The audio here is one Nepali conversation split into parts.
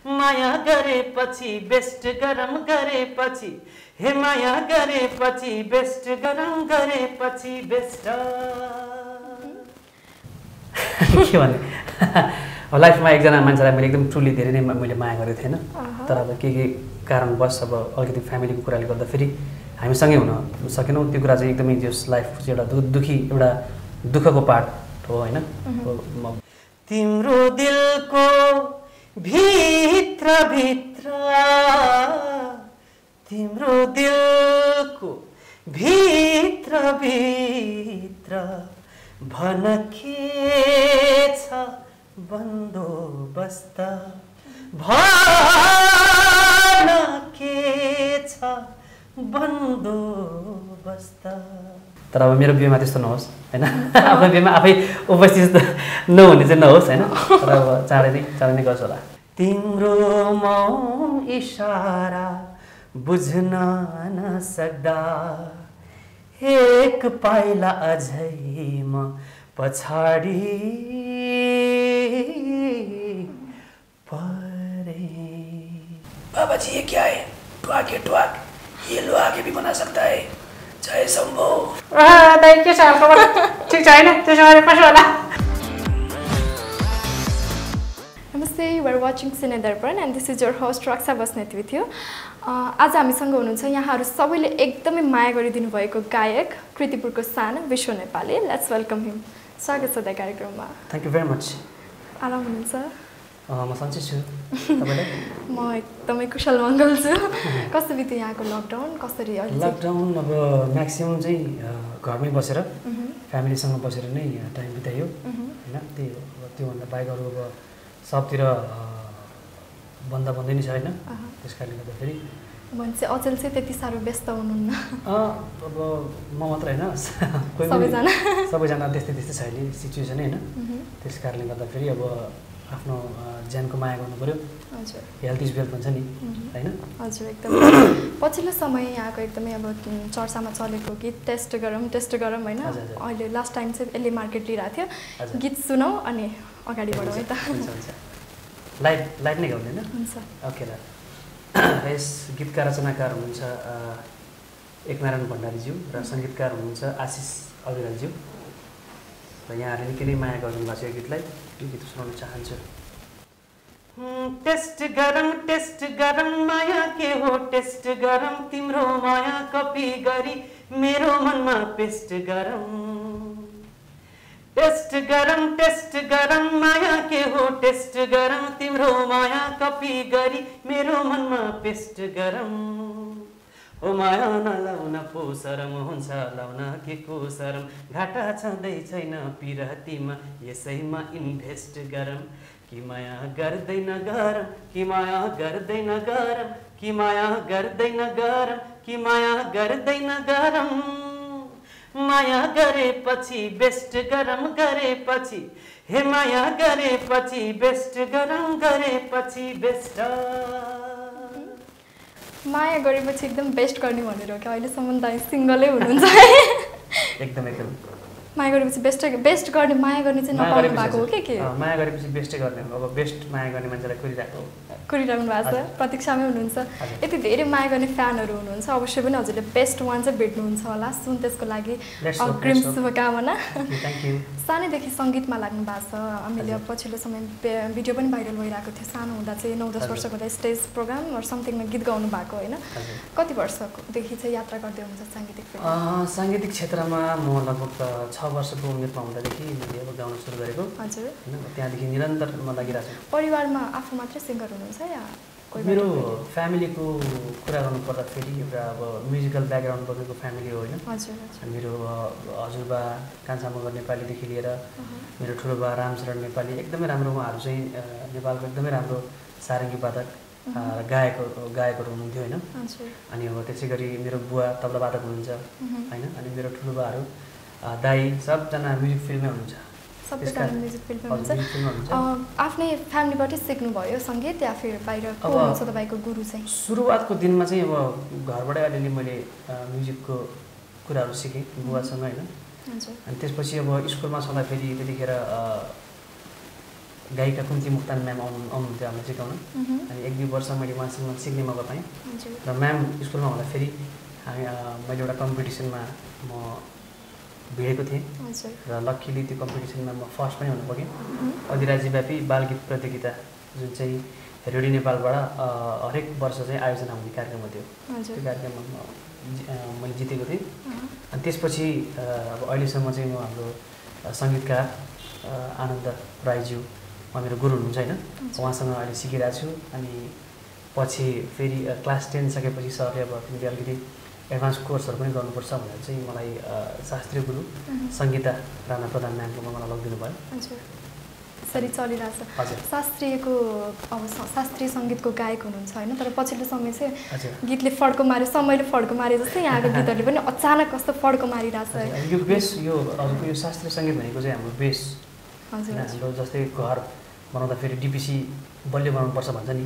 माया गरेपछि बेस्ट गरम गरेपछि हे माया गरेपछि बेस्ट गरम गरेपछि बेस्ट के भने लाइफमा एकजना मान्छेलाई मैले एकदम ट्रुली धेरै नै मैले माया गरेको थिएन तर अब के कारणवश अब अलिकति फ्यामिलीको कुराले गर्दाखेरि हामी सँगै हुन सकेनौँ त्यो कुरा चाहिँ एकदमै जस लाइफ चाहिँ एउटा दुखी एउटा दुःखको पार्ट हो हैन तिम्रो दिलको भित्र भित्र तिम्रो दिलको भित्र भित्र भन के छ बन्दोबस्त भन के छ बन्दोबस्त तर अब मेरो बिहेमा त्यस्तो नहोस् हैन आफ्नो बिहेमा आफै उपस्थित नहुने चाहिँ नहोस् हैन तर अब चाँडै नै गर्छु होला तिम्रो मौन इशारा बुझ्न नसक्दा एक पाइला अझै म पछाडी परे बाबाजी ये क्या है ट्वाक है ट्वाक ये लो आगे भी बना सकता है जय शम्भो दाइ के छ खबर ठीक छ हैन त्यसो गरे कसो होला Namaste, you are watching Cine Darpan and this is your host Raksha Basnet with you. आज हामीसँग हुनुहुन्छ यहाँहरु सबैले एकदमै माया गरिदिनु भएको गायक कृतिपुरको सानो विश्व नेपाली. Let's welcome him. स्वागत छ कार्यक्रममा. Thank you very much. आराम हुनुहुन्छ? म सन्चै छु. तपाईले? म एकदमै कुशल मङ्गल छु. कस्तो बित्यो यहाँको लकडाउन? कसरी अहिले? लकडाउन अब म्याक्सिमम चाहिँ घरमै बसेर फ्यामिलीसँग बसेर नै टाइम बितायो हैन त्यही हो. त्यो भन्दा बाहेक अरु अब सबतिर बन्दै नै छ हैन त्यसकारणले गर्दाखेरि मान्छे अचेल चाहिँ त्यति साह्रो व्यस्त हुनुहुन्न अब म मात्र हैन सबैजना त्यस्तै छ अहिले सिचुएसन हैन त्यसकारणले गर्दाखेरि अब आफ्नो ज्यानको माया गर्नु पर्यो हजुर हेल्थ इज वेल्थ भन्छ नि हैन हजुर एकदम पछिल्लो समय यहाँको एकदमै अब चर्चामा चलेको गीत टेस्ट गरौँ हैन अहिले लास्ट टाइम चाहिँ यसले मार्केट लिइरहेको थियो गीत सुनौ अनि अगाडि बढौँ है त लाइट नै गाउने हैन हुन्छ ओके ल यस गीतका रचनाकार हुनुहुन्छ एकनारायण भण्डारीज्यू र संगीतकार हुनुहुन्छ आशिष अविरलज्यू र यहाँहरूले निकै नै माया गर्नुभएको छ यो गीतलाई यो गीत सुनाउन चाहन्छु टेस्ट गरम माया के हो टेस्ट गरम तिम्रो माया कपी गरी मेरो मनमा पेस्ट गरम टेस्ट गरम माया के हो टेस्ट गरम तिम्रो माया कपी गरी मेरो मनमा पेस्ट गरम ओ माया नलाउन पो शरम हुन्छ लाउन के को शरम घाटा छँदै छैन पिरहतीमा यसैमा इन्भेस्ट गरम कि माया गर्दैन गरम कि माया गर्दैन गरम कि माया गर्दैन गरम कि माया गर्दैन गरम माया गरेपछि बेस्ट गरम गरेपछि हे माया गरेपछि बेस्ट गरम गरेपछि बेस्ट माया गरेपछि एकदम बेस्ट गर्ने भनेर हो कि अहिलेसम्म त सिङ्गलै हुनुहुन्छ एकदम माया गरेपछि बेस्ट गर्ने माया गर्ने चाहिँ नपाउनु भएको हो के माया गरेपछि बेस्टै गर्ने अब बेस्ट माया गर्ने मान्छेलाई कुरिराख्नु भएको छ प्रतीक्षामै हुनुहुन्छ यति धेरै माया गर्ने फ्यानहरू हुनुहुन्छ अवश्य पनि हजुरले बेस्ट वान चाहिँ भेट्नुहुन्छ होला सुन त्यसको लागि अग्रिम शुभकामना सानैदेखि सङ्गीतमा लाग्नु भएको छ हामीले पछिल्लो समय भिडियो पनि भाइरल भइरहेको थियो सानो हुँदा चाहिँ 9-10 वर्षको हुँदा स्टेज प्रोग्राम समथिङमा गीत गाउनु भएको होइन कति वर्षदेखि चाहिँ यात्रा गर्दै हुनुहुन्छ साङ्गीतिक क्षेत्रमा म लगभग 6 वर्षको उमेरमा हुँदादेखि मैले अब गाउन सुरु गरेको हजुर हैन त्यहाँदेखि निरन्तर म लागिरहेको छु परिवारमा आफू मात्रै सिङ्गर हुनुहुन्छ या मेरो फ्यामिलीको कुरा गर्नु पर्दाखेरि एउटा अब म्युजिकल ब्याकग्राउन्ड बोकेको फ्यामिली हो हैन हजुर मेरो हजुरबा कान्छा मगर नेपालीदेखि लिएर मेरो ठुलो बा रामशरण नेपाली एकदमै राम्रो उहाँहरू चाहिँ नेपालको एकदमै राम्रो सारङ्गी वादक गायकहरू हुनुहुन्थ्यो हैन अनि अब त्यसैगरी मेरो बुवा तबला वादक हुनुहुन्छ हैन अनि मेरो ठुलो बाहरू दाइ सबजना म्युजिक फिल्डमै हुनुहुन्छ सबैजना म्युजिक फिल्डमा हुनुहुन्छ आफ्नै फ्यामिलीबाटै सिक्नुभयो सङ्गीत या फिर बाहिर को हुनुहुन्छ तपाईँको गुरु चाहिँ सुरुवातको दिनमा चाहिँ अब घरबाटै अलिअलि मैले म्युजिकको कुराहरू सिकेँ बुवासँग हैन अनि त्यसपछि अब स्कुलमा छँदाखेरि त्यतिखेर गायिका कुन्ती मुक्तान म्याम आउनुहुन्थ्यो हामीलाई सिकाउन। अनि 1-2 वर्ष मैले उहाँसँग सिक्ने मौका पाएँ। र म्याम स्कुलमा हुँदाखेरि मैले एउटा कम्पिटिसनमा म भिडेको थिएँ र लक्कीली त्यो कम्पिटिसनमा म फर्स्ट पनि हुनु पुगेँ। अधिराज्यव्यापी बालगीत प्रतियोगिता जुन चाहिँ रेडियो नेपालबाट हरेक वर्ष चाहिँ आयोजना हुने कार्यक्रम थियो। त्यो कार्यक्रममा मैले जितेको थिएँ। अनि त्यसपछि अब अहिलेसम्म चाहिँ म हाम्रो सङ्गीतकार आनन्द राईज्यू उहाँ मेरो गुरु हुनुहुन्छ होइन, उहाँसँग अहिले सिकिरहेको छु। अनि पछि फेरि क्लास 10 सकेपछि सरले अब तिमीले अलिकति एडभान्स कोर्सहरू पनि गर्नुपर्छ भनेर चाहिँ मलाई शास्त्रीय गुरु सङ्गीता राणा प्रधान म्यामकोमा मलाई लगिदिनु भयो। यसरी चलिरहेछ। शास्त्रीयको अब शास्त्रीय सङ्गीतको गायक हुनुहुन्छ होइन, तर पछिल्लो समय चाहिँ गीतले फड्को मार्यो, समयले फड्को मारे जस्तै यहाँको गीतहरूले पनि अचानक कस्तो फड्को मारिरहेछ। यो बेस यो हजुरको यो शास्त्रीय सङ्गीत भनेको चाहिँ हाम्रो बेस होइन, हाम्रो जस्तै घर बनाउँदाखेरि डिपिसी बलियो बनाउनुपर्छ भन्छ नि।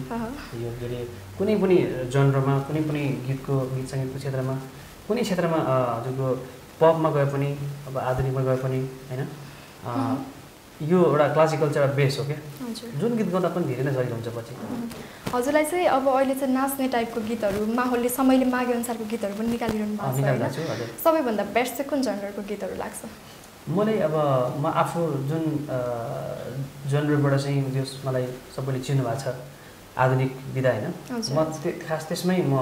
यो के अरे कुनै पनि जनरमा कुनै पनि गीत सङ्गीतको क्षेत्रमा कुनै क्षेत्रमा हजुरको पपमा गए पनि अब आधुनिकमा गए पनि होइन, यो एउटा क्लासिकल चाहिँ एउटा बेस हो क्या, जुन गीत गाउँदा पनि धेरै नै सजिलो हुन्छ पछि। हजुरलाई चाहिँ अब अहिले चाहिँ नाच्ने टाइपको गीतहरू माहौलले समयले मागे अनुसारको गीतहरू पनि निकालिरहनु भएको छ होइन, सबैभन्दा बेस्ट चाहिँ कुन जनरको गीतहरू लाग्छ? मलाई अब म आफू जुन जनरबाट चाहिँ मलाई सबैले चिन्नु भएको छ आधुनिक विधा होइन, म खास त्यसमै म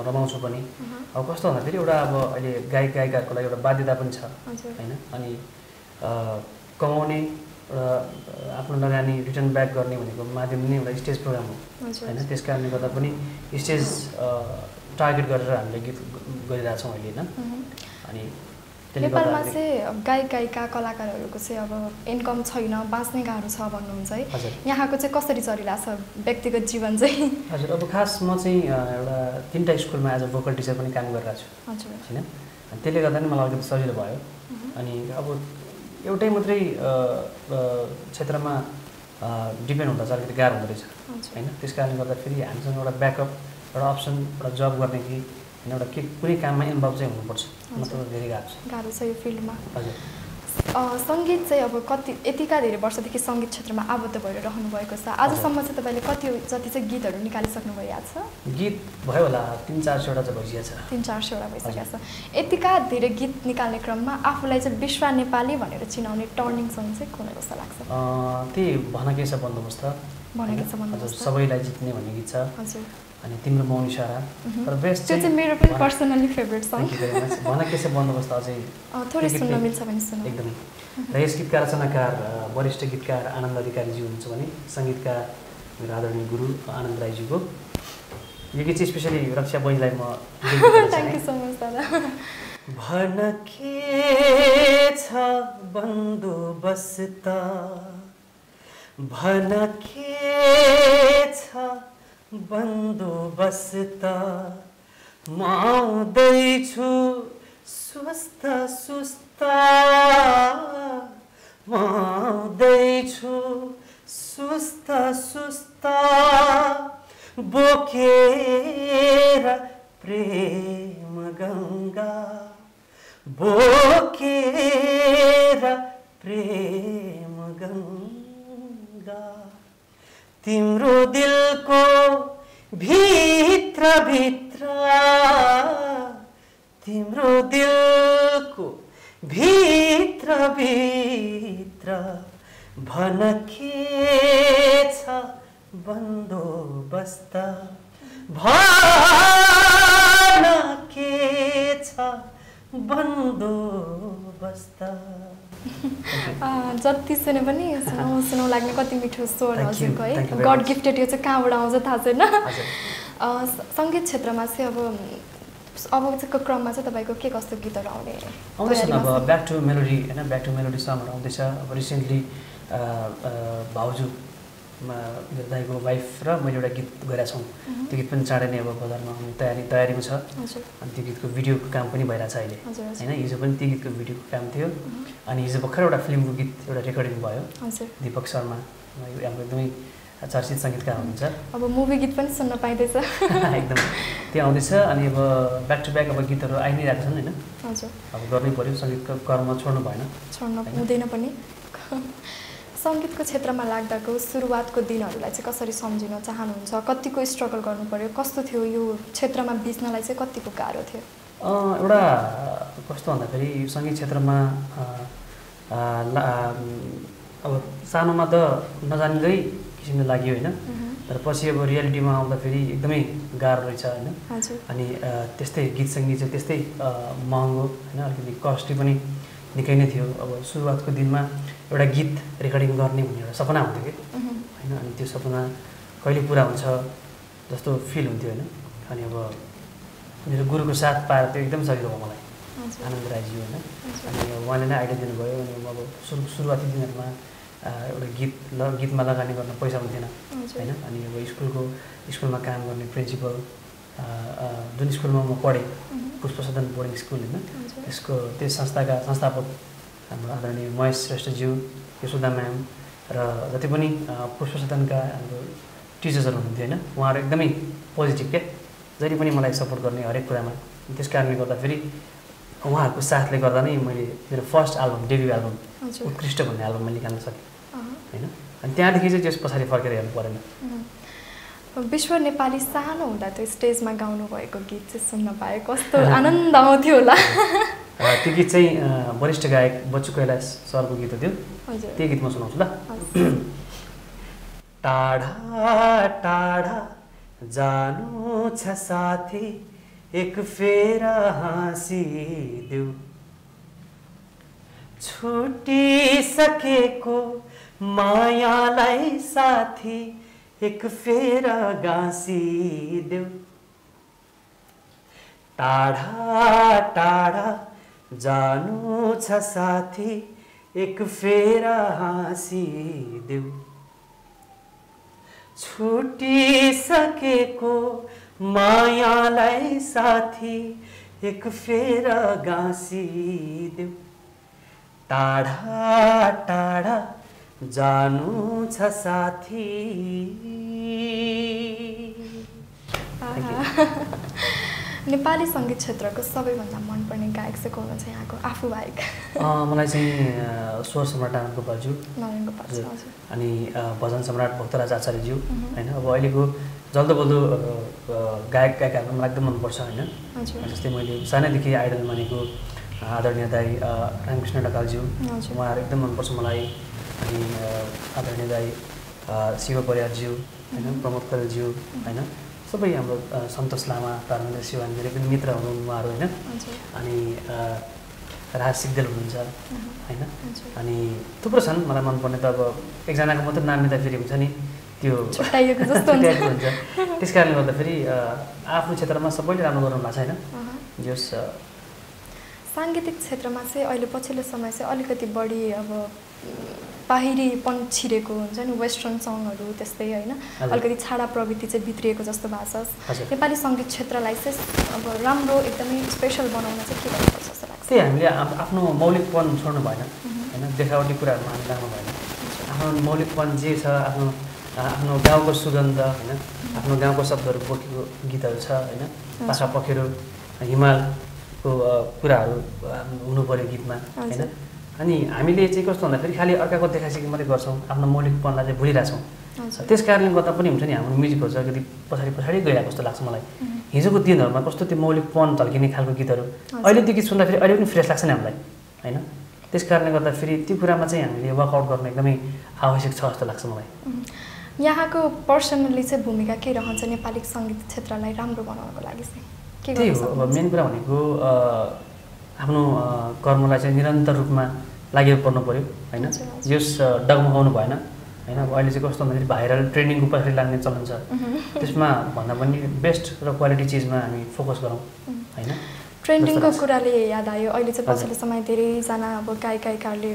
रमाउँछु पनि। अब कस्तो भन्दाखेरि एउटा अब अहिले गायक गायिकाहरूको लागि एउटा बाध्यता पनि छ होइन, अनि कमाउने र आफ्नो लगानी रिटर्न ब्याक गर्ने भनेको माध्यम नै एउटा स्टेज प्रोग्राम हो होइन, त्यस कारणले गर्दा पनि स्टेज टार्गेट गरेर हामीले गीत गरिरहेछौँ अहिले होइन। अनि नेपालमा चाहिँ गायक गायिका कलाकारहरूको चाहिँ अब इन्कम छैन, बाँच्ने गाह्रो छ भन्नुहुन्छ है, यहाँको चाहिँ कसरी चलिरहेछ व्यक्तिगत जीवन चाहिँ? हजुर अब खास म चाहिँ एउटा 3टा स्कुलमा एज अ भोकल टिचर पनि काम गरिरहेको छु होइन, त्यसले गर्दा नि मलाई अलिकति सजिलो भयो। अनि अब एउटै मात्रै क्षेत्रमा डिपेन्ड हुँदा चाहिँ अलिकति गाह्रो हुँदो रहेछ होइन, त्यस कारणले गर्दा फेरि हामीसँग एउटा ब्याकअप एउटा अप्सन एउटा जब गर्ने कि होइन एउटा कुनै काममा इन्भल्भ चाहिँ हुनुपर्छ, मतलब धेरै गाह्रो छ यो फिल्डमा। हजुर सङ्गीत चाहिँ अब कति यतिका धेरै वर्षदेखि सङ्गीत क्षेत्रमा आबद्ध भएर रहनु भएको छ, आजसम्म चाहिँ तपाईँले कति जति चाहिँ गीतहरू निकालिसक्नु भएको छ? गीत भयो होला 300-400 चाहिँ भइसकेको छ। 300-400 भइसकेको छ। यतिका धेरै गीत निकाल्ने क्रममा आफूलाई चाहिँ विश्व नेपाली भनेर चिनाउने टर्निङ सङ्ग चाहिँ कुन कस्तो लाग्छ? त्यही भन के छ बन्दोबस्त, सबैलाई जित्ने भन्ने गीत छ। हजुर अनि तिम्रो मौन इसारा तर बेस्ट त्यो चाहिँ मेरो पनि पर्सनली फेभरेट सङ। भन के छ बन्दोबस्त अझै थोरै सुन्न मिल्छ भने सुन्नु एकदमै। र यस गीतका रचनाकार वरिष्ठ गीतकार आनन्द अधिकारीज्यू हुनुहुन्छ भने सङ्गीतकार मेरो आदरणीय गुरु आनन्द राईज्यूको यो गीत चाहिँ स्पेसली रक्षा बहिनीलाई म थ्याङ्क यू सो मच दादा। भन के छ बन्दोबस्त, भन के छ बन्दोबस्त, म आउँदैछु सुस्त सुस्त, म आउँदैछु सुस्त सुस्त, बोकेर प्रेम गङ्गा, बोकेर प्रेम गङ्गा, तिम्रो दिलको भित्र भित्र, तिम्रो दिलको भित्र भित्र, भन के छ बन्दोबस्त, भन के छ बन्दोबस्त। जति सुने पनि सुनाउ सुनाउ लाग्ने कति मिठो स्वर हजुरको है, गड गिफ्टेड यो चाहिँ कहाँबाट आउँछ थाहा छैन। सङ्गीत क्षेत्रमा चाहिँ अब चाहिँ क्रममा चाहिँ तपाईँको के कस्तो गीतहरू आउँदैछन्? अब ब्याक टु मेलोडी होइन, ब्याक टु मेलोडी सङहरू आउँदैछ। अब रिसेन्टली भाउजू मेरो दाइको वाइफ र मैले एउटा गीत गरेका छौँ, त्यो गीत पनि चाँडै नै अब बजारमा आउने तयारीमा छ। अनि त्यो गीतको भिडियोको काम पनि भइरहेछ अहिले होइन, हिजो पनि त्यो गीतको भिडियोको काम थियो। अनि हिजो भर्खर एउटा फिल्मको गीत एउटा रेकर्डिङ भयो, दीपक शर्मा हाम्रो एकदमै चर्चित सङ्गीतकार हुनुहुन्छ। अब मुभी गीत पनि सुन्न पाइँदैछ एकदम त्यो आउँदैछ। अनि अब ब्याक टु ब्याक अब गीतहरू आइ नै रहेको छन् होइन, अब गर्नै पऱ्यो, सङ्गीतको कर्म छोड्नु भएन, छोड्नु हुँदैन पनि। सङ्गीतको क्षेत्रमा लाग्दाको सुरुवातको दिनहरूलाई चाहिँ कसरी सम्झिन चाहनुहुन्छ? कतिको स्ट्रगल गर्नु पर्यो? कस्तो थियो यो क्षेत्रमा बिच्नलाई चाहिँ कतिको गाह्रो थियो? एउटा कस्तो भन्दाखेरि यो सङ्गीत क्षेत्रमा अब सानोमा त नजान्दै किसिमले लाग्यो होइन, तर पछि अब रियालिटीमा आउँदाखेरि एकदमै गाह्रो रहेछ होइन। अनि त्यस्तै गीत सङ्गीत चाहिँ त्यस्तै महँगो होइन, अलिकति कस्टली पनि निकै नै थियो। अब सुरुवातको दिनमा एउटा गीत रेकर्डिङ गर्ने भन्ने एउटा सपना हुन्थ्यो कि होइन, अनि त्यो सपना कहिले पुरा हुन्छ जस्तो फिल हुन्थ्यो होइन। अनि अब मेरो गुरुको साथ पाएर त्यो एकदम सजिलो भयो मलाई, आनन्द राईजी होइन। अनि उहाँले नै आइडिया दिनुभयो। अनि अब सुरुवाती दिनहरूमा एउटा गीतमा लगानी गर्न पैसा हुन्थेन होइन। अनि अब स्कुलमा काम गर्ने प्रिन्सिपल, जुन स्कुलमा म पढेँ पुष्प सदन बोर्डिङ स्कुल होइन, त्यो संस्थाका संस्थापक हाम्रो आदरणीय महेश श्रेष्ठज्यू, यशोदा म्याम र जति पनि पुष्प सदनका हाम्रो टिचर्सहरू हुनुहुन्थ्यो होइन, उहाँहरू एकदमै पोजिटिभ क्या, जहिले पनि मलाई सपोर्ट गर्ने हरेक कुरामा। त्यस कारणले गर्दाखेरि उहाँहरूको साथले गर्दा नै मैले मेरो फर्स्ट एल्बम, डेब्यू एल्बम उत्कृष्ट भन्ने एल्बम मैले निकाल्न सकेँ होइन। अनि त्यहाँदेखि चाहिँ त्यस पछाडि फर्केर हेर्नु परेन। विश्व नेपाली सानो हुँदा त्यो स्टेजमा गाउनु भएको गीत चाहिँ सुन्न पाए कस्तो आनन्द आउँथ्यो होला? त्यो गीत चाहिँ वरिष्ठ गायक बच्चु कैलाश सरको गीत हो त्यो। त्यो गीत म सुनाउँछु ल। टाढा टाढा जानु छ साथी, एक फेरा हाँसिदेऊ, छुटिसकेको मायालाई साथी, एक फेरा गाँसिदेऊ। टाढा टाढा जानु छ साथी, एक फेरा हाँसिदेऊ, छुटिसकेको मायालाई साथी, एक फेरा गाँसिदेऊ। टाढा टाढा जानु छ साथी। नेपाली सङ्गीत क्षेत्रको सबैभन्दा मनपर्ने गायक चाहिँ को हुनुहुन्छ यहाँको आफू बाहेक? मलाई चाहिँ स्वर सम्राट नरेन गोपालज्यू, अनि भजन सम्राट भक्तराज आचार्यज्यू होइन। अब अहिलेको जल्दो बल्दो गायक गायिकाहरू मलाई एकदम मनपर्छ होइन। जस्तै मैले सानैदेखि आइडल मानेको आदरणीय दाई रामकृष्ण ढकालज्यू, उहाँहरू एकदम मनपर्छ मलाई। अनि आदरणीय दाई शिव परियारज्यू होइन, प्रमोद करेलज्यू होइन, सबै हाम्रो सन्तोष लामा, धर्मेन्द्र शिवानी मेरो पनि मित्र हुनुहुन्छ उहाँहरू होइन। अनि राज सिग्देल हुनुहुन्छ होइन। अनि थुप्रो छन् मलाई मनपर्ने। त अब एकजनाको मात्रै नाम लिँदा फेरि हुन्छ नि त्यो छुट्याइएको जस्तो हुन्छ। त्यस कारणले गर्दाखेरि आफ्नो क्षेत्रमा सबैले राम्रो गर्नु भएको छ होइन। जस साङ्गीतिक क्षेत्रमा चाहिँ अहिले पछिल्लो समय चाहिँ अलिकति बढी अब बाहिरीपन छिरेको हुन्छ नि, वेस्टर्न सङहरू त्यस्तै होइन, अलिकति छाडा प्रवृत्ति चाहिँ भित्रिएको जस्तो भएको छ। नेपाली सङ्गीत क्षेत्रलाई चाहिँ अब राम्रो एकदमै स्पेसल बनाउन चाहिँ के गर्नुपर्छ जस्तो लाग्छ? त्यही हामीले आफ्नो मौलिकपन छोड्नु भएन होइन, देखावटी कुराहरूमा हामी लाग्नु भएन। आफ्नो मौलिकपन जे छ, आफ्नो गाउँको सुगन्ध होइन, आफ्नो गाउँको शब्दहरू बोकेको गीतहरू छ होइन, पाखा पखेरो हिमालको कुराहरू हुनु पऱ्यो गीतमा होइन। अनि हामीले चाहिँ कस्तो भन्दाखेरि खालि अर्काको देखासेखी मात्रै गर्छौँ, आफ्नो मौलिकपनलाई चाहिँ भुलिरहेछौँ। त्यस कारणले गर्दा पनि हुन्छ नि हाम्रो म्युजिकहरू चाहिँ अलिकति पछाडि गइरहेको जस्तो लाग्छ मलाई। हिजोको दिनहरूमा कस्तो त्यो मौलिकपन झल्किने खालको गीतहरू अहिले त्यो गीत सुन्दाखेरि अहिले पनि फ्रेस लाग्छ नि हामीलाई होइन। त्यस कारणले गर्दाखेरि त्यो कुरामा चाहिँ हामीले वर्कआउट गर्नु एकदमै आवश्यक छ जस्तो लाग्छ मलाई। यहाँको पर्सनली चाहिँ भूमिका के रहन्छ नेपाली सङ्गीत क्षेत्रलाई राम्रो बनाउनको लागि चाहिँ? त्यही हो, अब मेन कुरा भनेको आफ्नो कर्मलाई चाहिँ निरन्तर रूपमा लागिपर्नु पऱ्यो होइन। जस डगमगाउनु भएन होइन। अब अहिले चाहिँ कस्तो भन्दाखेरि भाइरल ट्रेन्डिङको पछाडि लाग्ने चलन छ, त्यसमा भन्दा पनि बेस्ट र क्वालिटी चिजमा हामी फोकस गरौँ होइन। ट्रेन्डिङको कुराले याद आयो, अहिले चाहिँ पछिल्लो समय धेरैजना अब गायिकाहरूले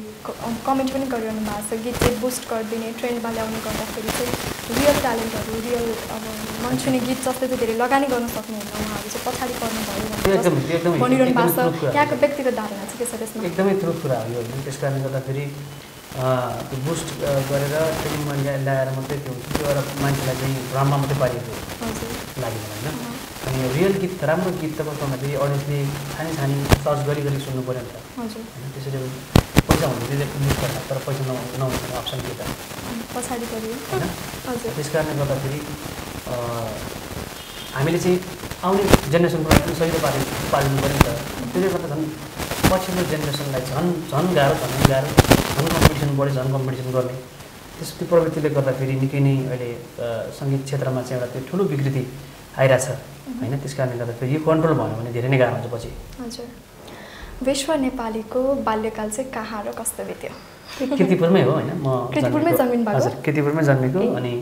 कमेन्ट पनि गरिरहनु भएको छ, गीत चाहिँ बुस्ट गरिदिने ट्रेन्डमा ल्याउने गर्दाखेरि चाहिँ रियल ट्यालेन्टहरू, रियल अब मनसुने गीत जस्तै चाहिँ धेरै लगानी गर्न सक्नुहुन्न, उहाँहरू चाहिँ पछाडि पर्नुभयो भनिरहनु भएको छ। यहाँको व्यक्तिगत धारणा चाहिँ के छ त्यसमा? एकदमै ठुलो कुरा हो यो होइन। त्यस कारणले गर्दाखेरि त्यो बुस्ट गरेर ट्रेनिङमा ल्याएर मात्रै त्यो हुन्छ, त्यो एउटा मान्छेलाई चाहिँ भ्रममा मात्रै पारिएको लाग्यो होइन। अनि रियल गीत, राम्रो गीत त कस्तो भन्दाखेरि अडियन्सले छानी सर्च गरी सुन्नु पऱ्यो नि त होइन। त्यसरी पछि पैसा हुँदै चाहिँ मिस गर्छ तर पैसा नहुने अप्सन के त पछाडि पऱ्यो होइन हजुर त्यस कारणले गर्दाखेरि हामीले चाहिँ आउने जेनेरेसनको लागि पनि सजिलो पारिनु पऱ्यो नि त त्यसले गर्दा झन् पछिल्लो जेनेरेसनलाई झन् गाह्रो झन् कम्पिटिसन बढ्यो झन् कम्पिटिसन गर्ने त्यो प्रवृत्तिले गर्दाखेरि निकै नै अहिले सङ्गीत क्षेत्रमा चाहिँ एउटा त्यो ठुलो विकृति आइरहेछ होइन त्यस कारणले गर्दाखेरि यो कन्ट्रोल भयो भने धेरै नै गाह्रो हुन्छ पछि हजुर विश्व नेपालीको बाल्यकाल चाहिँ कहाँ र कस्तो बित्यो कीर्तिपुरमै हो होइन म कीर्तिपुरमै जन्मिनु भएको हजुर कीर्तिपुरमै जन्मेको अनि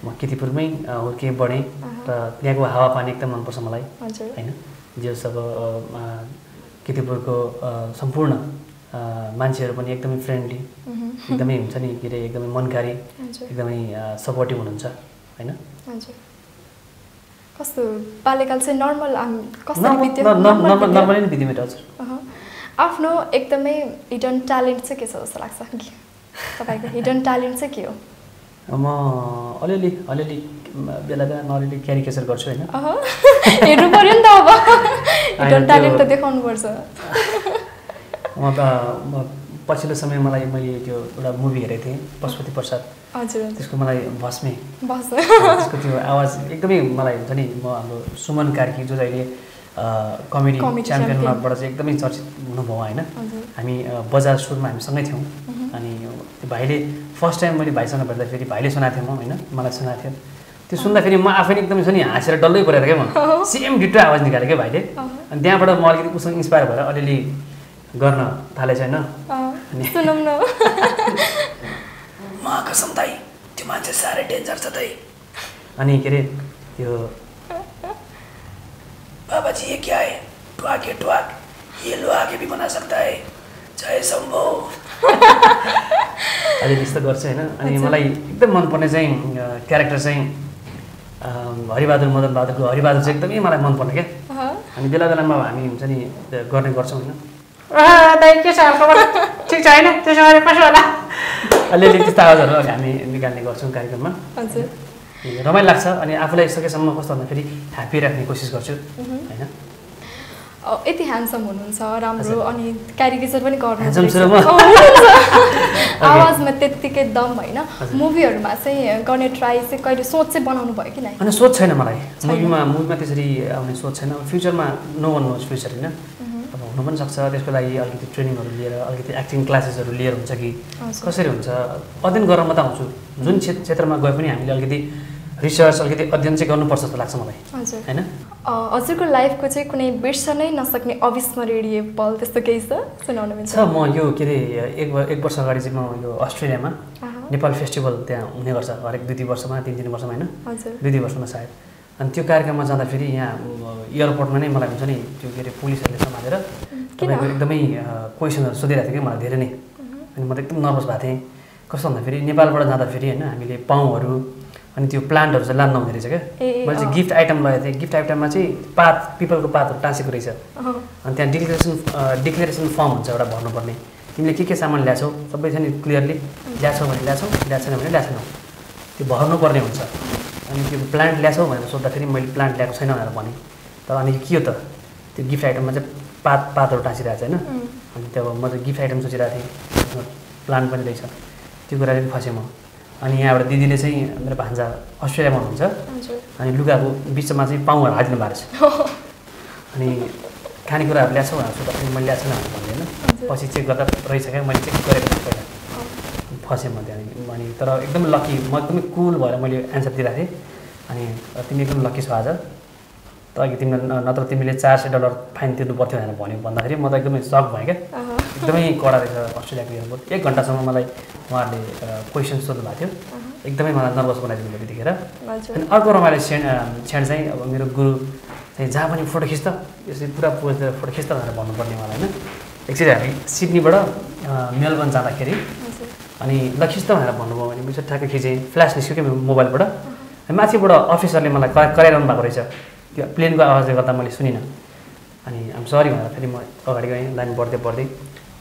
म कीर्तिपुरमै हुर्केँ बढेँ र त्यहाँको हावापानी एकदम मनपर्छ मलाई हजुर होइन जो सब कीर्तिपुरको सम्पूर्ण मान्छेहरू पनि एकदमै फ्रेन्डली एकदमै हुन्छ नि के अरे एकदमै मनकारी एकदमै सपोर्टिभ हुनुहुन्छ होइन हजुर कस्तो बाल्यकाल चाहिँ नर्मल कस्तो बित्यो नर्मली नै बित्यो मेरो हजुर आफ्नो एकदमै हिडन ट्यालेन्ट चाहिँ के छ जस्तो लाग्छ कि तपाईँको हिडन ट्यालेन्ट चाहिँ के हो म अलिअलि बेला अलिअलि क्यारिकेचर गर्छु होइन हेर्नु पर्यो नि त अब हिडन ट्यालेन्ट त देखाउनुपर्छ म पछिल्लो समय मैले त्यो एउटा मुभी हेरेको थिएँ पशुपति प्रसाद हजुर त्यसको मलाई भस्मे त्यसको त्यो आवाज एकदमै मलाई हुन्छ नि म हाम्रो सुमन कार्की जो अहिले कमेडी च्याम्पियनमाबाट चाहिँ एकदमै चर्चित हुनुभयो होइन हामी बजार सुरुमा हामी सँगै थियौँ अनि त्यो भाइले फर्स्ट टाइम मैले भाइसँग भेट्दाखेरि भाइले सुनाएको थिएँ म होइन मलाई सुनाएको थियो त्यो सुन्दाखेरि म आफै एकदमै छ नि हाँसेर डल्लै परेर क्या म सेम डिटो आवाज निकालेँ क्या भाइले अनि त्यहाँबाट म अलिकति उसँग इन्सपायर भएर अलिअलि गर्न थालेछ होइन म कसम दाइ त्यो मान्छे साह्रै डेन्जर छ दाइ अनि के अरे त्यो बाबा जी ये क्या है ट्वाक है ट्वाक ये लो आगे भी बना सकता है जय शम्भो अलि त्यस्तो गर्छु होइन अनि मलाई एकदम मनपर्ने चाहिँ क्यारेक्टर चाहिँ हरिबहादुर मदन बहादुरको हरिबहादुर चाहिँ एकदमै मलाई मनपर्ने क्या अनि बेला बेलामा हामी हुन्छ नि गर्ने गर्छौँ होइन दाइ के छ ठिक छ होइन त्यसो गरे कसो होला अलिअलि त्यस्तो आवाजहरू हामी निकाल्ने गर्छौँ कार्यक्रममा रमाइलो लाग्छ अनि आफूलाई सकेसम्म कस्तो भन्दाखेरि ह्याप्पी राख्ने कोसिस गर्छु होइन यति ह्यान्डसम हुनुहुन्छ राम्रो अनि क्यारिकेचर पनि गर्नुहुन्छ आवाजमा त्यत्तिकै दम होइन मुभीहरूमा चाहिँ गर्ने ट्राई चाहिँ कहिले सोच चाहिँ बनाउनु भयो कि नै अनि सोच छैन मलाई मुभीमा त्यसरी आउने सोच छैन फ्युचरमा नो वान नोज फ्युचर होइन अब हुनु पनि सक्छ त्यसको लागि अलिकति ट्रेनिङहरू लिएर अलिकति एक्टिङ क्लासेसहरू लिएर हुन्छ कि कसरी हुन्छ अध्ययन गरेर मात्रै आउँछु जुन क्षेत्रमा गए पनि हामीले अलिकति रिसर्च अलिकति अध्ययन चाहिँ गर्नुपर्छ जस्तो लाग्छ मलाई होइन हजुरको लाइफको चाहिँ कुनै बिर्सनै नसक्ने अविस्मरणीय पल त्यस्तो केही छ सुनाउनु मिल्छ म यो के अरे एक वर्ष अगाडि चाहिँ म यो अस्ट्रेलियामा नेपाल फेस्टिभल त्यहाँ हुने गर्छ हरेक 2-3 वर्षमा 3-3 वर्षमा होइन 2-2 वर्षमा सायद अनि त्यो कार्यक्रममा जाँदाखेरि यहाँ एयरपोर्टमा नै मलाई हुन्छ नि त्यो के अरे पुलिसहरूले समातेर तपाईँको एकदमै क्वेसनहरू सोधिरहेको थियो कि मलाई धेरै नै अनि म त एकदम नर्भस भएको थिएँ कस्तो भन्दाखेरि नेपालबाट जाँदाखेरि होइन हामीले पाउँहरू अनि त्यो प्लान्टहरू चाहिँ लानु नहुने रहेछ क्या मैले चाहिँ गिफ्ट आइटम लगेको थिएँ गिफ्ट आइटममा चाहिँ पिपलको पातहरू टाँसेको रहेछ अनि त्यहाँ डिक्लेरेसन फर्म हुन्छ एउटा भर्नुपर्ने तिमीले के सामान ल्याछौ सबै छ नि क्लियरली ल्याछौ भने ल्याछौ ल्याएको छैन भने ल्याएछौ त्यो भर्नुपर्ने हुन्छ अनि त्यो प्लान्ट ल्याछौ भनेर सोद्धाखेरि मैले प्लान्ट ल्याएको छैन भनेर भनेँ तर अनि के हो त त्यो गिफ्ट आइटममा चाहिँ पातहरू टाँसिरहेको छ होइन अनि त्यो म चाहिँ गिफ्ट आइटम सोचिरहेको थिएँ प्लान्ट पनि रहेछ त्यो कुराले पनि फसेँ म अनि यहाँबाट दिदीले चाहिँ मेरो भान्जा अस्ट्रेलियामा हुनुहुन्छ अनि लुगाको बिचमा चाहिँ पाउँहरू हालिदिनु भएको छ अनि खानेकुराहरू ल्याएको छौ भनेर सोद्धाखेरि मैले ल्याएको छैन भनेर भन्दै होइन पछि चेक गर्दा रहेछ क्या मैले चेक गरेको थिएँ पहिला फसेँ म त्यहाँदेखि अनि तर एकदम लकी म एकदमै कुल भएर मैले एन्सर दिइरहेको थिएँ अनि तिमी एकदम लकी छौ आज त अघि तिमीले नत्र तिमीले $400 फाइन तिर्नु पर्थ्यो भनेर भन्दाखेरि म त एकदमै सक भएँ क्या एकदमै कडा रहेछ अस्ट्रेलियाको एयरपोर्ट 1 घन्टासम्म मलाई उहाँहरूले क्वेसन सोध्नु भएको थियो एकदमै मलाई नर्भस बनाइदिनु भयो त्यतिखेर अनि अर्को रमाइलो क्षण चाहिँ अब मेरो गुरु चाहिँ जहाँ पनि फोटो खिच्दा यसरी पुरा पोजेर फोटो खिच्दा भनेर भन्नुपर्ने मलाई होइन एकचोटि हामी सिडनीबाट मेलबर्न जाँदाखेरि अनि ल खिच्दा भनेर भन्नुभयो भने मैले ठ्याक्कै खिचेँ फ्ल्यास निस्क्यो क्या मोबाइलबाट माथिबाट अफिसरले मलाई कराइरहनु भएको रहेछ त्यो प्लेनको आवाजले गर्दा मैले सुनिनँ अनि आम सरी भनेर फेरि म अगाडि गएँ लाइन बढ्दै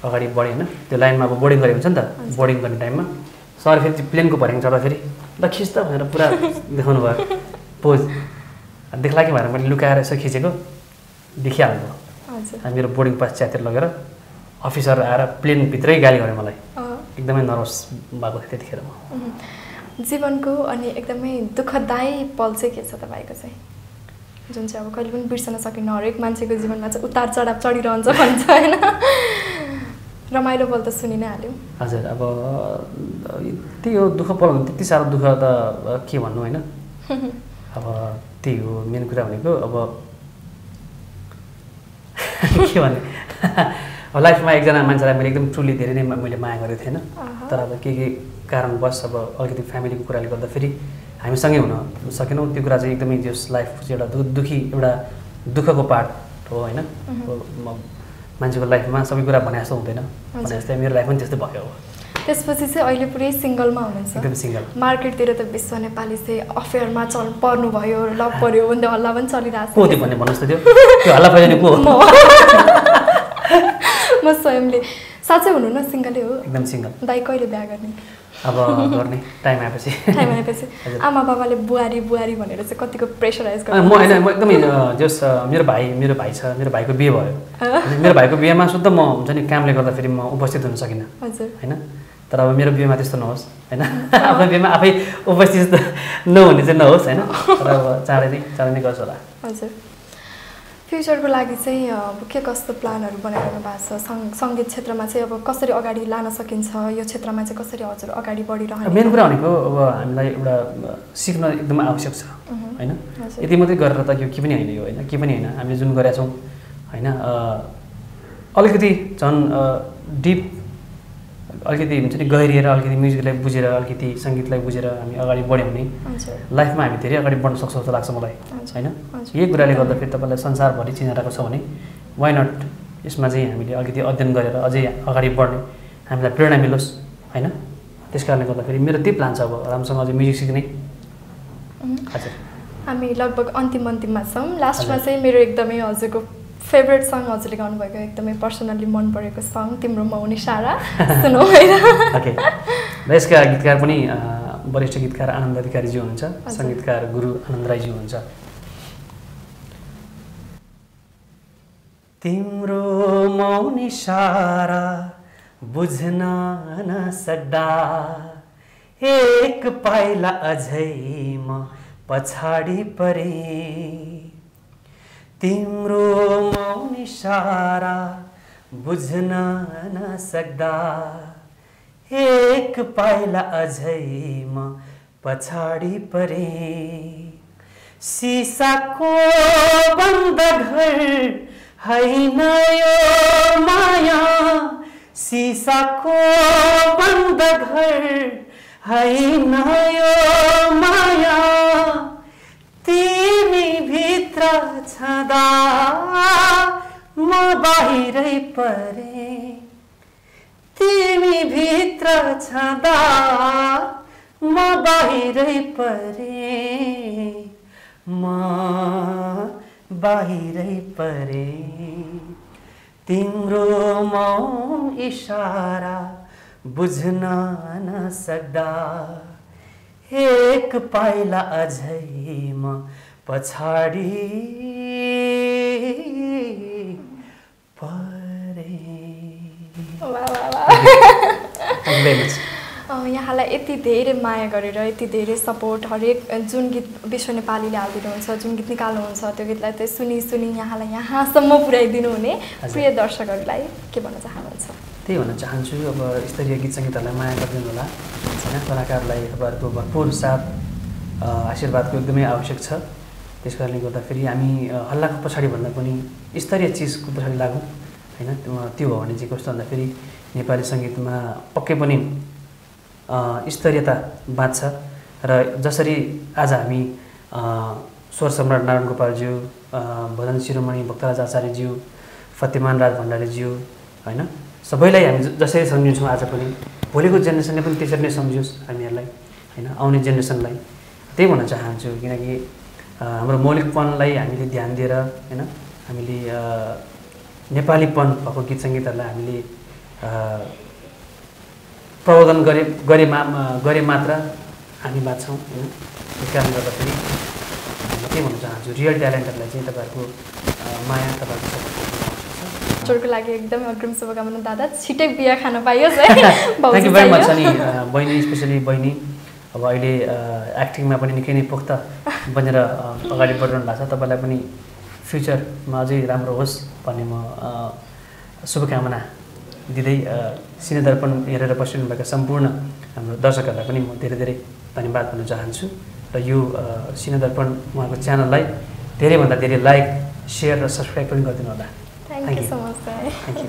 अगाडि बढेँ होइन त्यो लाइनमा अब बोर्डिङ गरेको हुन्छ नि त बोर्डिङ गर्ने टाइममा सर फेरि त्यो प्लेनको भर्याङ चढ्दाखेरि ल खिच्दा भनेर पुरा देखाउनु भयो पोज देख्ला कि भनेर मैले लुकाएर यसो खिचेको देखिहाल्नु भयो अनि मेरो बोर्डिङ पास च्यातिर लगेर अफिसर आएर प्लेनभित्रै गाली गरे मलाई एकदमै नर्भस भएको थिएँ त्यतिखेर म जीवनको अनि एकदमै दुःखदायी पल चाहिँ के छ तपाईँको चाहिँ जुन चाहिँ अब कहिले पनि बिर्सन सकिन्न हरेक मान्छेको जीवनमा चाहिँ उतार चढाव चढिरहन्छ भन्छ होइन रमाइलो पल त सुनि नै हाल्यौँ हजुर अब त्यही हो दुःख पल त्यति साह्रो दुःख त के भन्नु होइन अब त्यही हो मेन कुरा भनेको अब के भन्ने अब लाइफमा एकजना मान्छेलाई मैले एकदम ट्रुली धेरै नै मैले माया गरेको थिएन तर अब के कारणवश अब अलिकति फ्यामिलीको कुराले गर्दाखेरि हामी सँगै हुन सकेनौँ त्यो कुरा चाहिँ एकदमै जस लाइफ चाहिँ एउटा दुःखी एउटा दुःखको पार्ट हो होइन मान्छेको लाइफमा सबै कुरा भने जस्तो हुँदैन भने जस्तै मेरो लाइफ पनि त्यस्तै भयो त्यसपछि चाहिँ अहिले पुरै सिङ्गलमा हुनुहुन्छ एकदम सिङ्गल मार्केटतिर त विश्व नेपाली चाहिँ अफेयरमा पर्नु भयो लभ पर्यो भन्दै हल्ला पनि चलिरहेको को त्यो भन्ने भन्नुहोस् त त्यो हल्ला पऱ्यो को म स्वयंले साँच्चै हुनु न सिङ्गलै हो एकदम सिङ्गल दाइ कहिले बिहा गर्ने अब गर्ने टाइम आएपछि आमा बाबाले बुहारी बुहारी भनेर चाहिँ कतिको प्रेसराइज गर्छ म होइन म एकदमै जस मेरो भाइ छ मेरो भाइको बिहे भयो मेरो भाइको बिहेमा शुद्ध म हुन्छ नि कामले गर्दाखेरि म उपस्थित हुन सकिनँ होइन तर अब मेरो बिहेमा त्यस्तो नहोस् होइन आफ्नो बिहेमा आफै उपस्थित नहुने चाहिँ नहोस् होइन तर अब चाँडै नै गर्छु होला हजुर फ्युचरको लागि चाहिँ अब के कस्तो प्लानहरू बनाइरहनु भएको छ सङ्गीत क्षेत्रमा चाहिँ अब कसरी अगाडि लान सकिन्छ यो क्षेत्रमा चाहिँ कसरी हजुर अगाडि बढिरहनु मेन कुरा भनेको अब हामीलाई एउटा सिक्न एकदम आवश्यक छ होइन यति मात्रै गरेर त यो के पनि होइन यो होइन के पनि होइन हामीले जुन गरेका छौँ होइन अलिकति झन् डिप अलिकति हुन्छ नि गहिरिएर अलिकति म्युजिकलाई बुझेर अलिकति सङ्गीतलाई बुझेर हामी अगाडि बढ्यौँ भने लाइफमा हामी धेरै अगाडि बढ्न सक्छौँ जस्तो लाग्छ मलाई होइन यही कुराले गर्दाखेरि तपाईँलाई संसारभरि चिनाइरहेको छ भने वाइ नट यसमा चाहिँ हामीले अलिकति अध्ययन गरेर अझै अगाडि बढ्ने हामीलाई प्रेरणा मिलोस् होइन त्यस कारणले गर्दाखेरि मेरो त्यही प्लान छ अब राम्रोसँग अझै म्युजिक सिक्ने हजुर हामी लगभग अन्तिममा छौँ लास्टमा चाहिँ मेरो एकदमै हजुरको फेभरेट सङ हजुरले गाउनुभएको एकदमै पर्सनल्ली मन परेको सङ तिम्रोमा हुने सारा सुनौ होइन ओके र यसका गीतकार पनि वरिष्ठ गीतकार आनन्द अधिकारीजी हुनुहुन्छ सङ्गीतकार गुरु आनन्द राईजी हुनुहुन्छ तिम्रो मौन इशारा बुझ्न नसक्दा एक पाइला अझै म पछाडि परे तिम्रो मौन इशारा बुझ्न नसक्दा एक पाइला अझै म पछाडि परे सिसाको बन्द घर हैन यो माया सिसाको बन्द घर हैन यो माया तिमी भित्र छँदा म बाहिरै परे तिमी भित्र छँदा म बाहिरै परे म बाहिरै परे तिम्रो मौन इशारा बुझ्न नसक्दा एक पाइला अझै म पछाडि परे यहाँलाई यति धेरै माया गरेर यति धेरै सपोर्ट हरेक जुन गीत विश्व नेपालीले हालिदिनुहुन्छ जुन गीत निकाल्नुहुन्छ त्यो गीतलाई चाहिँ सुनी सुनी यहाँलाई यहाँसम्म पुर्याइदिनु हुने प्रिय दर्शकहरूलाई के भन्न चाहनुहुन्छ त्यही भन्न चाहन्छु अब स्तरीय गीत सङ्गीतहरूलाई माया गरिदिनु होला होइन कलाकारलाई तपाईँहरूको भरपुर साथ आशीर्वादको एकदमै आवश्यक छ त्यस कारणले गर्दाखेरि हामी हल्लाको पछाडि भन्दा पनि स्तरीय चिजको पछाडि लागौँ होइन त्यो हो भने चाहिँ कस्तो भन्दाखेरि नेपाली सङ्गीतमा पक्कै पनि स्तरीयता बाँच्छ र जसरी आज हामी स्वर सम्राट नारायण गोपालज्यू भजन शिरोमणि भक्तराज आचार्यज्यू फतेमान राज भण्डारीज्यू होइन सबैलाई हामी जसरी सम्झिन्छौँ आज पनि भोलिको जेनेरेसनले पनि त्यसरी नै सम्झियोस् हामीहरूलाई होइन आउने जेनेरेसनलाई त्यही भन्न चाहन्छु किनकि हाम्रो मौलिकपनलाई हामीले ध्यान दिएर होइन हामीले नेपालीपन भएको गीत सङ्गीतहरूलाई हामीले प्रवर्धन गरे मात्र हामी बाँच्छौँ होइन त्यस कारणले गर्दाखेरि त्यही भन्न चाहन्छु रियल ट्यालेन्टहरूलाई चाहिँ तपाईँहरूको माया तपाईँहरूको सपोर्ट आवश्यक छ फ्युचरको लागि एकदमै अग्रिम शुभकामना दादा छिटै बिहा खान पाइयोस् है थ्याङ्क यू भेरी मच अनि बहिनी स्पेसली बहिनी अब अहिले एक्टिङमा पनि निकै नै पुख्ता बनेर अगाडि बढिरहनु भएको छ तपाईँलाई पनि फ्युचरमा अझै राम्रो होस् भन्ने म शुभकामना दिँदै सिनेदर्पण हेरेर बसिरहनु भएका सम्पूर्ण हाम्रो दर्शकहरूलाई पनि म धेरै धेरै धन्यवाद भन्न चाहन्छु र यो सिनेदर्पण उहाँको च्यानललाई धेरैभन्दा धेरै लाइक सेयर र सब्सक्राइब पनि गरिदिनु होला thank you so much thank you